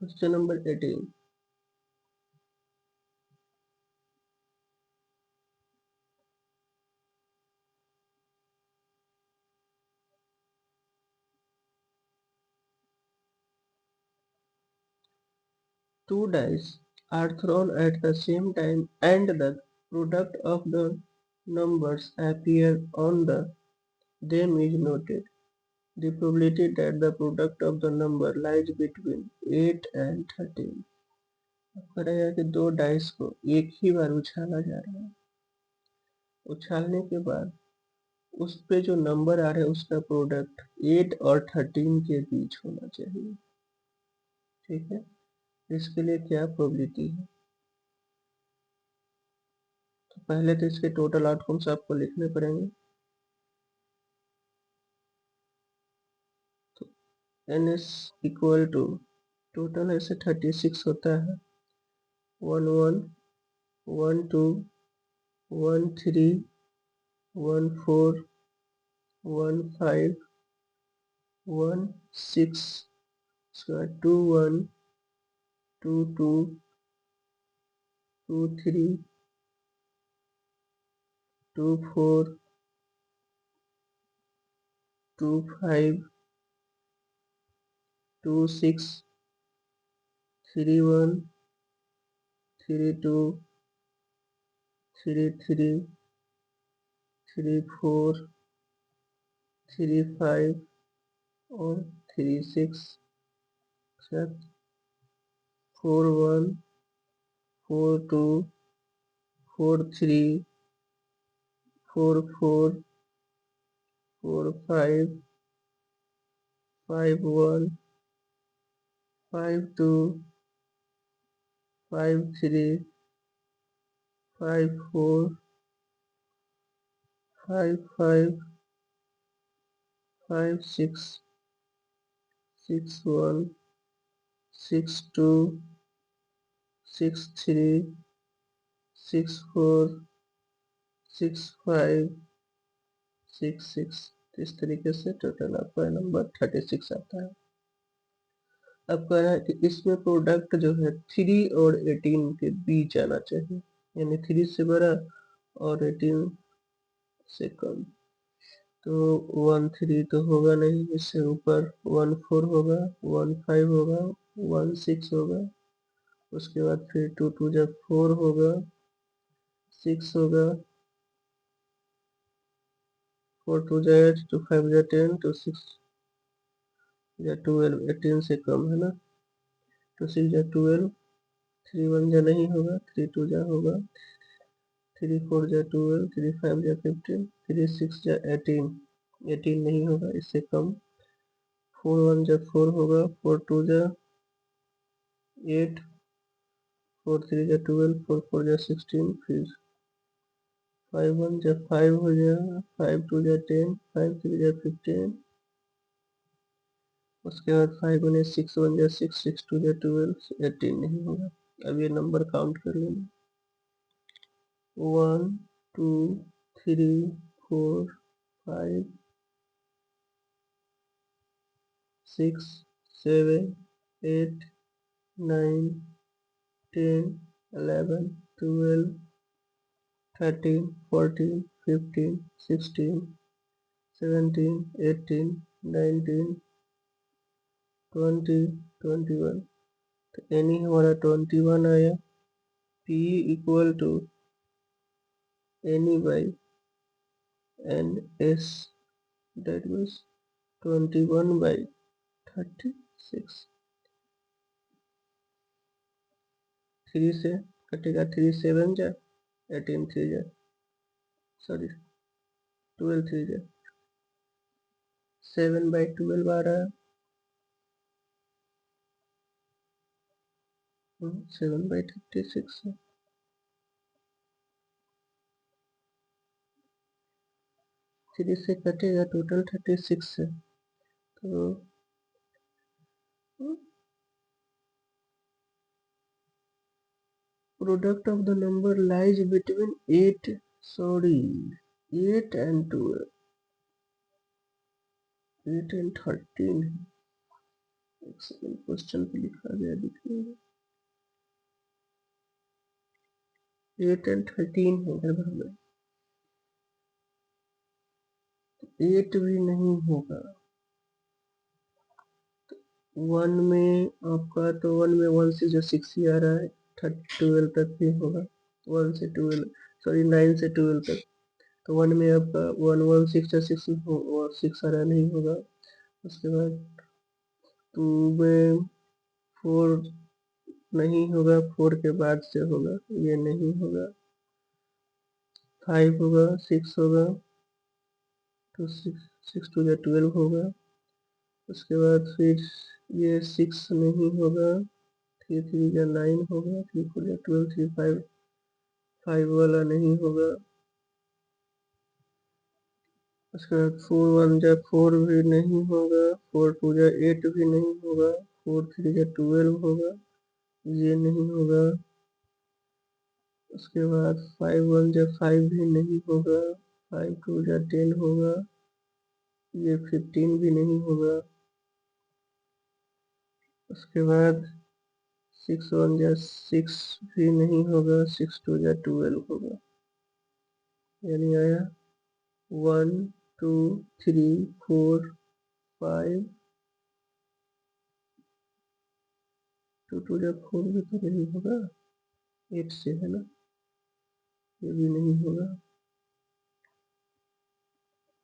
Question number 18। Two dice are thrown at the same time and the product of the numbers appear on them is noted. The probability that the product of the number lies between 8 and 13। बताया कि दो dice को एक ही बार उछाला जा रहा है, उछालने के बाद उस पे जो नंबर आ रहा है उसका प्रोडक्ट 8 और 13 के बीच होना चाहिए। ठीक है, इसके लिए क्या प्रोबेबिलिटी है? तो पहले तो इसके टोटल आउटकम्स आपको लिखने पड़ेंगे। तो N S equal to total ऐसे 36 होता है, 1 1 1 2 1 3 1 4 1 5 1 6, उसके बाद 2 1 2 2 2 3 2 4 2 5 2 6 3 1 3 2 3 3 3 4 3 5 और 3 6 4 1 4 2 4 3 4 4 4 5 5 1 5 2 5 3 5 4 5 5 5 6 6 1 6 2 6 3 6 4 6 5 6 6। इस तरीके से टोटल आपका नंबर 36 आता है। अब कह रहा है कि इसमें प्रोडक्ट जो है 3 और 18 के बीच आना चाहिए, यानी 3 से बड़ा और 18 से कम। तो 1 3 तो होगा नहीं, इससे ऊपर 1 4 होगा, 1 5 होगा, 1 6 होगा, उसके बाद फिर 2 2 जब 4 होगा, 6 होगा, 4 2 जा 8, 2 5 जा 10, 2 6 या 12, 18 से कम है ना, 2 6 जा 12, 3 1 जा नहीं होगा, 3 2 जा होगा, 3 4 जा 12, 3 5 जा 15, 3 6 जा 18, 18 नहीं होगा, इससे कम। 4 1 जा 4 होगा, 4 2 जा 8, 4 3 जा 12, 4 4 जा 16, फिर 5 1 जा 5 हो जाएगा, 5 2 जा 10, 5 3 जा 15, उसके बाद 5 1 6 1 जा 6, 6 2 जा 12, 18 नहीं होगा। अब ये नंबर काउंट कर लेना, 1 2 3 4 5 6 7 8 9 10 11 12 13 14 15 16 17 18 19 20 21। तो एनी हमारा 21 आया। P equal to N E by N S, that means 21/36। 3 से कटेगा, 3 7 जा 18, 3 जा सॉरी 12 3 जा 7/12 आ रहा है, 7/36 है। 3 से कटेगा, टोटल 36 है। तो product of the number lies between 8 and 12, 8 and 13 है। एक सेकंड, क्वेश्चन पे लिखा गया देखिए, 8 and 13 है इधर में, 8 भी नहीं होगा। 1 में आपका, तो 1 में 1 से जो 6 ही आ रहा है, 12 तक भी होगा, 1 से 12 सॉरी 9 से 12 तक। तो 1 में आपका 1 1 6 या 6 6 आ रहा नहीं होगा। उसके बाद 2 में 4 नहीं होगा, 4 के बाद से होगा, ये नहीं होगा। 5 होगा, 6 होगा, तो 6 2 या 12 होगा। उसके बाद फिर ये 6 नहीं होगा, 3 3 या 9 होगा, 3 4 या 12, 3 5 5 वाला नहीं होगा। उसके बाद 4 1 या 4 भी नहीं होगा, 4 2 या 8 भी नहीं होगा, 4 3 या 12 होगा, ये नहीं होगा। उसके बाद 5 1 या 5 भी नहीं होगा, 5 2 या 10 होगा, ये 15 भी नहीं होगा। उसके बाद 6 1 या 6 भी नहीं होगा, 6 2 या 12 होगा। यानी आया 1 2 3 4 5 2 2 जब 4 भी तो नहीं होगा, 8 से है ना, ये भी नहीं होगा।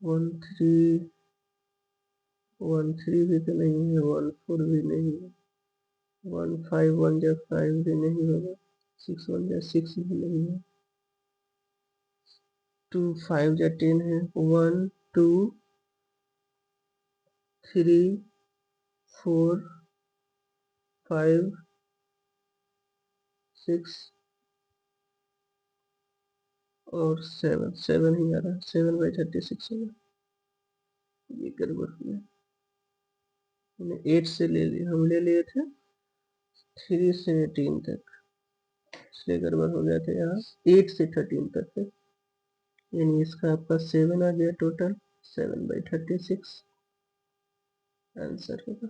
1 3 1 3 भी तो नहीं है, 1 4 भी नहीं है, 1 5 1 जब 5 भी नहीं होगा, 6 1 जब 6 भी नहीं है, 2 5 जब 10 है, 1 2 3 4 5 6 और 7 7 ही आ रहा है, 7 बाई 36 होगा, ये गड़बड़ हो गया। हमने 8 से ले लिया, हम ले लिए थे 3 से 18 तक, इसलिए गड़बड़ हो गया था। यहाँ 8 से 13 तक है, यानी इसका आपका 7 आ गया टोटल, 7 बाई 36 आंसर होगा,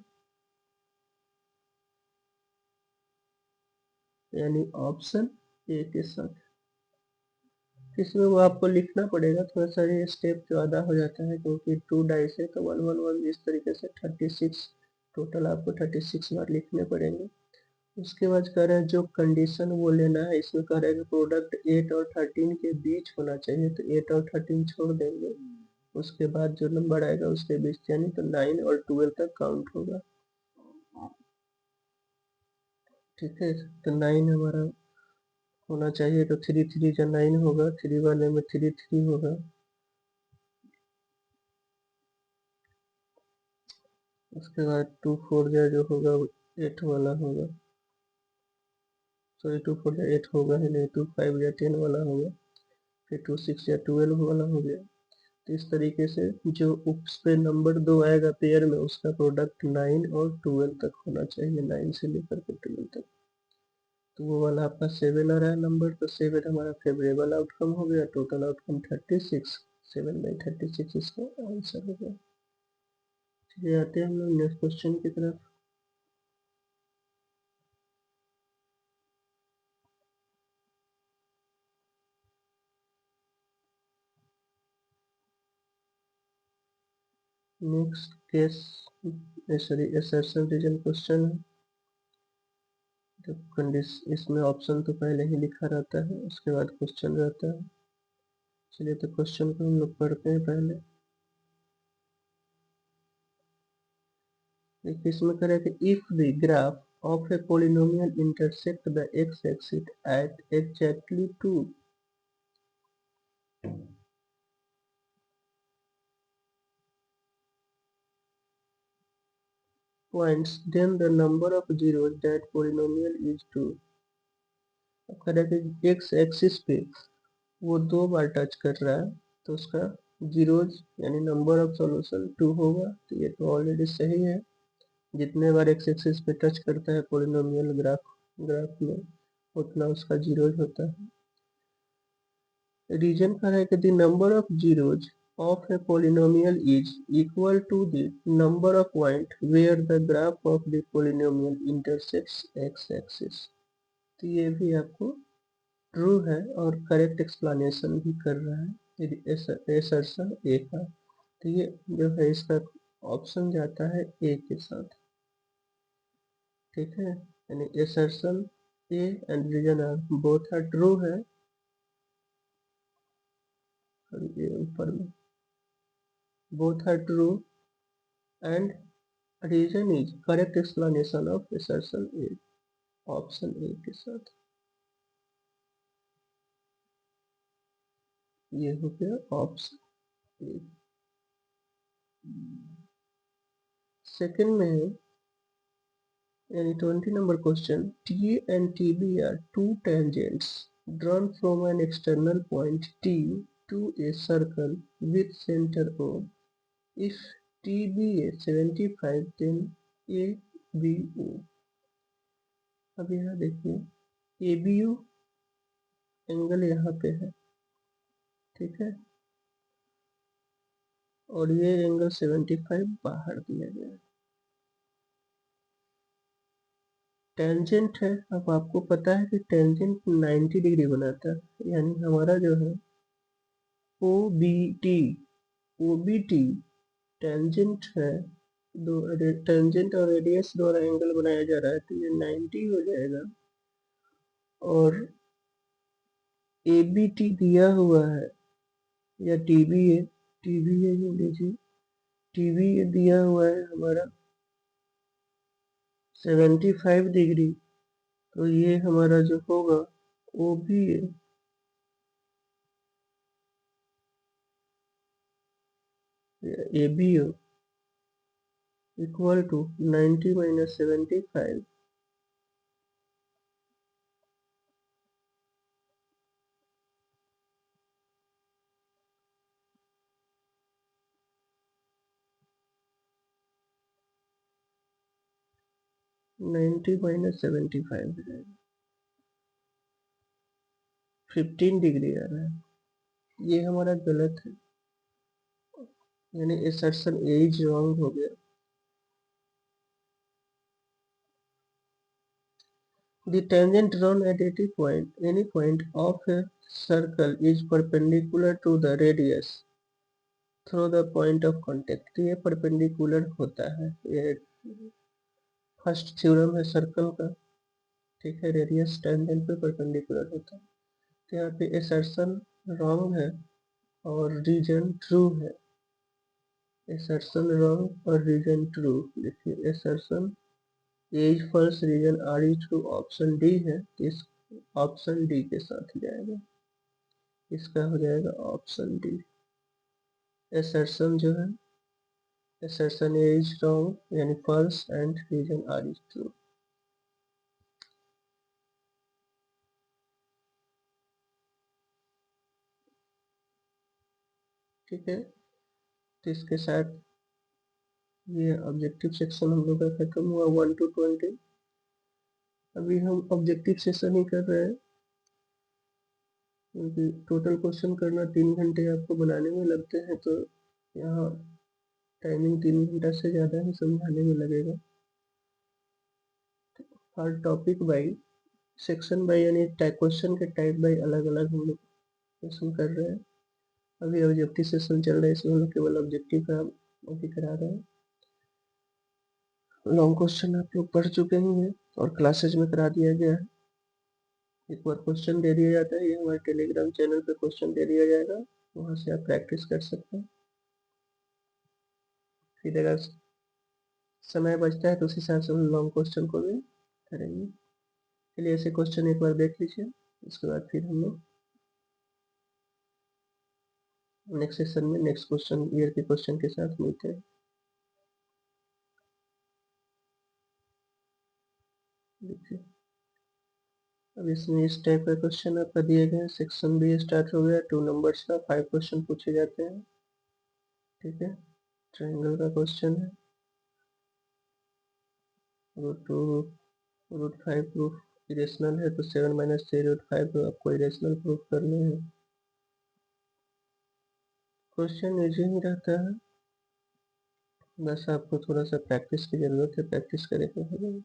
यानी ऑप्शन ए के साथ। इसमें वो आपको लिखना पड़ेगा, थोड़ा सा ये स्टेप ज़्यादा हो जाता है, क्योंकि 2 डाइस है तो 1 1 1 इस तरीके से 36 टोटल आपको 36 बार लिखने पड़ेंगे। उसके बाद कह रहे हैं जो कंडीशन वो लेना है, इसमें कह रहे हैं कि प्रोडक्ट 8 और 13 के बीच होना चाहिए, तो 8 और 13 छोड़ देंगे, उसके बाद जो नंबर आएगा उसके बीच, यानी तो 9 और 12 तक काउंट होगा। ठीक है, तो 9 हमारा होना चाहिए, तो 3 3 जो 9 होगा, 3 वाले में 3 3 होगा, उसके बाद 2 4 जो होगा 8 वाला होगा, सॉरी 2 4 8 होगा ही नहीं, 2 5 या 10 वाला होगा, फिर 2 6 या 12 वाला हो गया। तो इस तरीके से जो उस पे नंबर 2 आएगा पेयर में, उसका प्रोडक्ट 9 और 12 तक होना चाहिए, 9 से लेकर के 12 तक। तो वो वाला आपका 7 आ रहा है नंबर, तो 7 हमारा फेवरेबल आउटकम हो गया, टोटल आउटकम 36, 7 बाई 36 इसका आंसर हो गया। चलिए आते हैं हम लोग नेक्स्ट क्वेश्चन की तरफ। Next case sorry assertion reason question है, तो कंडीशन इसमें ऑप्शन तो पहले ही लिखा रहता है, उसके बाद क्वेश्चन रहता है। चलिए तो क्वेश्चन को हम लोग पढ़ते हैं पहले। इसमें कह रहा है कि if the graph of A polynomial intersect the x axis at exactly 2 points, then the number of zeros that polynomial is 2। अब कह रहा है कि एक्स एक्सिस पे वो 2 बार टच कर रहा है, तो उसका जीरोज यानी नंबर ऑफ सॉल्यूशन 2 होगा, तो ये तो ऑलरेडी सही है। जितने बार एक्स एक्सिस पे टच करता है पोलिनोमियल ग्राफ में, उतना उसका जीरोज होता है। रीजन कह रहा है कि the number of zeros of a polynomial is equal to the number of points where the graph of the polynomial intersects x-axis। तो ये भी आपको ट्रू है और करेक्ट एक्सप्लेनेशन भी कर रहा है एसर्शन ए का, तो ये जो है इसका ऑप्शन जाता है ए के साथ। ठीक है, यानी assertion A and reason are both are true है, और ये ऊपर में both are true and reason is correct explanation of assertion A, option A के साथ। ये हो गया ऑप्शन ए। सेकंड में है, यानी 20 number question, T and T B are two tangents drawn from an external point T to a circle with center O। If T be a 75 then A B O। अब यहाँ देखिए A B you angle यहाँ पे है, ठीक है, और ये एंगल 75 बाहर दिया गया है। टेंजेंट है, अब आपको पता है कि टेंजेंट 90 डिग्री बनाता है, यानी हमारा जो है ओ बी टी टेंजेंट है दो टेंजेंट और रेडियस द्वारा एंगल बनाया जा रहा है, तो ये 90 हो जाएगा। और ए बी टी दिया हुआ है, या टीबी है, टीबी है ये लीजिए, टीबी ये दिया हुआ है हमारा 75 डिग्री, तो ये हमारा जो होगा वो भी A B equal to 90 minus 75। Ninety minus 75 हो जाएगा, 15 डिग्री आ रहा है, ये हमारा गलत है, यानी असर्शन ए इज रॉन्ग हो गया। The tangent drawn at any point of a circle is perpendicular to the radius through the point of contact। तो ये परपेंडिकुलर होता है, ये फर्स्ट थ्योरम है सर्कल का, ठीक है। रेडियस टेंजेंट पे परपेंडिकुलर होता है, तो यहाँ पे असर्शन रॉन्ग है और रीजन ट्रू है। असर्शन रॉन्ग और रीजन ट्रू, देखिए assertion A is false, reason R is true, option D है, तो इस ऑप्शन डी के साथ जाएगा, इसका हो जाएगा ऑप्शन डी। assertion जो है, assertion A is wrong यानी false and reason R is true। ठीक है, तो इसके साथ ये ऑब्जेक्टिव सेक्शन हम लोग का खत्म हुआ 1 to 20। अभी हम ऑब्जेक्टिव सेशन ही कर रहे हैं, क्योंकि टोटल क्वेश्चन करना 3 घंटे आपको बनाने में लगते हैं, तो यहाँ टाइमिंग 3 घंटा से ज़्यादा ही समझाने में लगेगा। हर टॉपिक बाई, सेक्शन बाई, यानी क्वेश्चन के टाइप बाई अलग अलग हम लोग क्वेश्चन कर रहे हैं। अभी ऑब्जेक्टिव सेशन चल रहा है, इसमें हम लोग केवल ऑब्जेक्टिव का अभी करा रहे हैं। लॉन्ग क्वेश्चन आप लोग पढ़ चुके ही हैं और क्लासेज में करा दिया गया है। एक बार क्वेश्चन दे दिया जाता है, ये हमारे टेलीग्राम चैनल पे क्वेश्चन दे दिया जाएगा, वहाँ से आप प्रैक्टिस कर सकते हैं। फिर अगर समय बचता है तो उस हिसाब से हम लॉन्ग क्वेश्चन को भी करेंगे। चलिए ऐसे क्वेश्चन एक बार देख लीजिए, उसके बाद फिर हम लोग नेक्स्ट सेशन में नेक्स्ट क्वेश्चन ईयर के क्वेश्चन के साथ मिलते हैं। देखिए अब इसमें इस टाइप का क्वेश्चन आपका दिए गए हैं, सेक्शन भी स्टार्ट हो गया, 2 नंबर्स का 5 क्वेश्चन पूछे जाते हैं। ठीक है, ट्रायंगल का क्वेश्चन है, रूट 5 प्रूफ इरेशनल है, तो 7 माइनस 3 रूट 5 आपको इरेशनल प्रूफ करने हैं। क्वेश्चन इजी ही रहता है, बस आपको थोड़ा सा प्रैक्टिस की जरूरत है, प्रैक्टिस करेंगे हो जाएगा।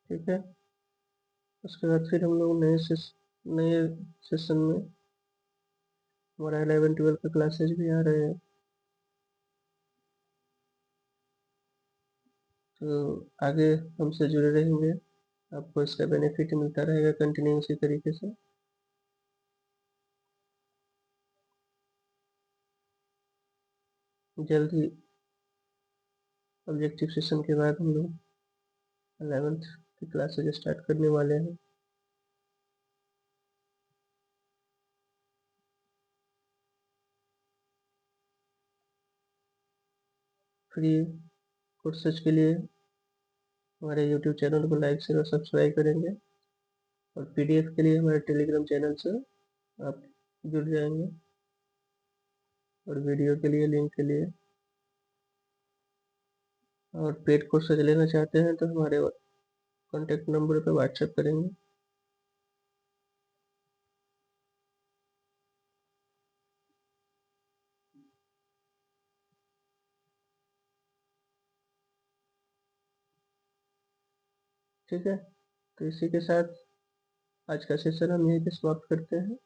ठीक है, उसके बाद फिर हम लोग नए सेशन में हमारा 11-12 के क्लासेज भी आ रहे हैं, तो आगे हमसे जुड़े रहेंगे, आपको इसका बेनिफिट मिलता रहेगा कंटिन्यू इसी तरीके से। जल्द ही ऑब्जेक्टिव सेशन के बाद हम लोग 11th की क्लासेज स्टार्ट करने वाले हैं। फ्री कोर्सेज के लिए हमारे यूट्यूब चैनल को लाइक शेयर और सब्सक्राइब करेंगे, और पीडीएफ के लिए हमारे टेलीग्राम चैनल से आप जुड़ जाएंगे, और वीडियो के लिए लिंक के लिए, और पेड कोर्सेज लेना चाहते हैं तो हमारे कॉन्टैक्ट नंबर पर व्हाट्सएप करेंगे। ठीक है, तो इसी के साथ आज का सेशन हम यहीं पे समाप्त करते हैं।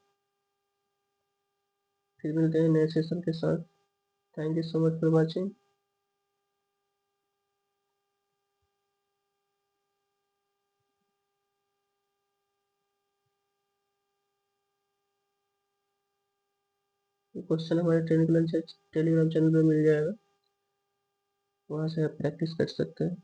फिर मिलते हैं नए सेशन के साथ। Thank you so much for watching. ये क्वेश्चन हमारे टेलीग्राम चैनल पे मिल जाएगा, वहाँ से आप प्रैक्टिस कर सकते हैं।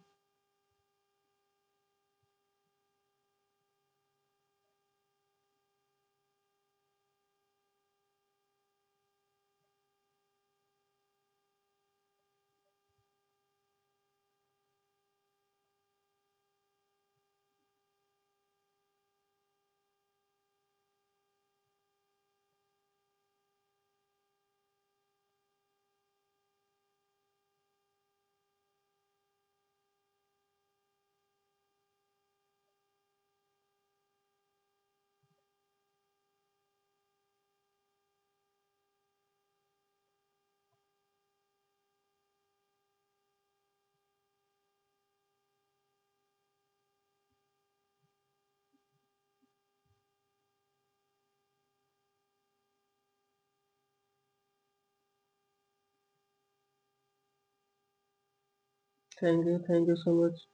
Thank you so much.